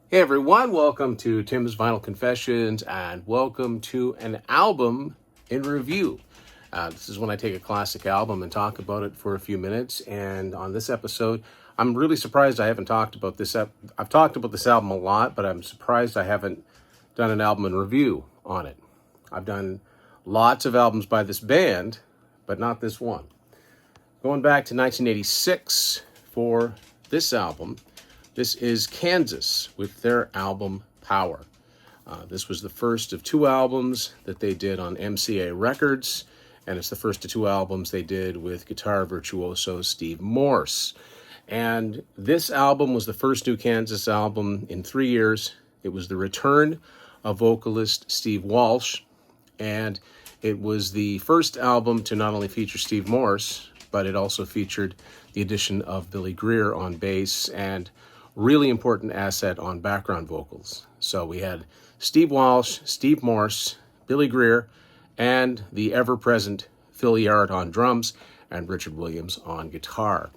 Hey everyone, welcome to Tim's Vinyl Confessions and welcome to an album in review. This is when I take a classic album and talk about it for a few minutes. And on this episode, I'm really surprised I haven't talked about this. I've talked about this album a lot, but I'm surprised I haven't done an album in review on it. I've done lots of albums by this band, but not this one. Going back to 1986 for this album. This is Kansas with their album Power. This was the first of two albums that they did on MCA Records, and it's the first of two albums they did with guitar virtuoso Steve Morse. And this album was the first new Kansas album in 3 years. It was the return of vocalist Steve Walsh, and it was the first album to not only feature Steve Morse, but it also featured the addition of Billy Greer on bass and really important asset on background vocals. So we had Steve Walsh, Steve Morse, Billy Greer, and the ever-present Phil Yard on drums and Richard Williams on guitar.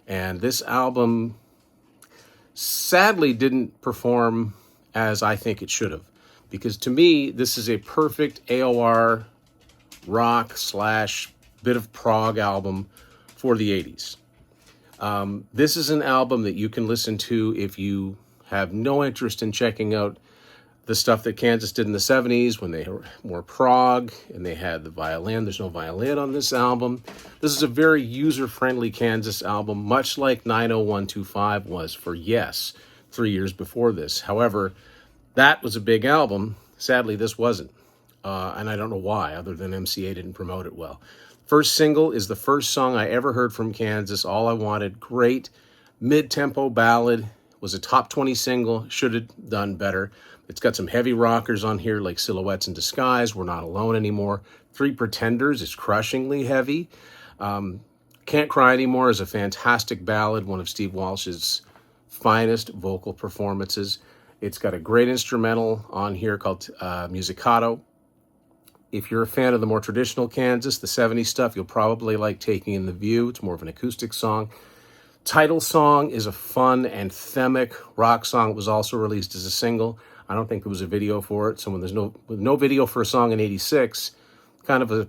And this album sadly didn't perform as I think it should have, because to me, this is a perfect AOR rock / bit of prog album for the 80s. This is an album that you can listen to if you have no interest in checking out the stuff that Kansas did in the 70s when they were more prog and they had the violin. There's no violin on this album. This is a very user-friendly Kansas album, much like 90125 was for Yes 3 years before this. However, that was a big album. Sadly, this wasn't. And I don't know why, other than MCA didn't promote it well. First single is the first song I ever heard from Kansas, All I Wanted. Great mid-tempo ballad. Was a top 20 single. Should have done better. It's got some heavy rockers on here like Silhouettes in Disguise, We're Not Alone Anymore. Three Pretenders is crushingly heavy. Can't Cry Anymore is a fantastic ballad, one of Steve Walsh's finest vocal performances. It's got a great instrumental on here called Musicato. If you're a fan of the more traditional Kansas, the 70s stuff, you'll probably like Taking in the View. It's more of an acoustic song. Title Song is a fun, anthemic rock song. It was also released as a single. I don't think there was a video for it. So when there's no video for a song in 86, kind of a,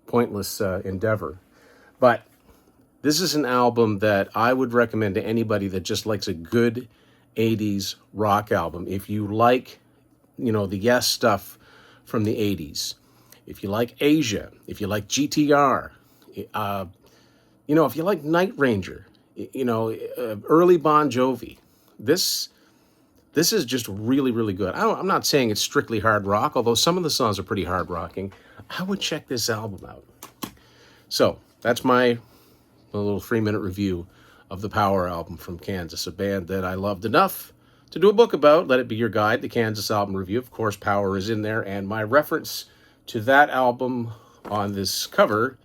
pointless endeavor. But this is an album that I would recommend to anybody that just likes a good 80s rock album. If you like, the Yes stuff from the 80s, if you like Asia, if you like GTR, if you like Night Ranger, early Bon Jovi, this is just really, really good. I'm not saying it's strictly hard rock, although some of the songs are pretty hard rocking. I would check this album out. So that's my little 3-minute review of the Power album from Kansas, a band that I loved enough to do a book about. Let it be your guide, the Kansas album review. Of course, Power is in there, and my reference to that album on this cover,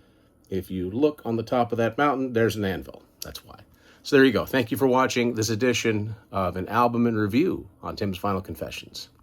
if you look on the top of that mountain, there's an anvil. That's why. So there you go. Thank you for watching this edition of an album in review on Tim's Vinyl Confessions.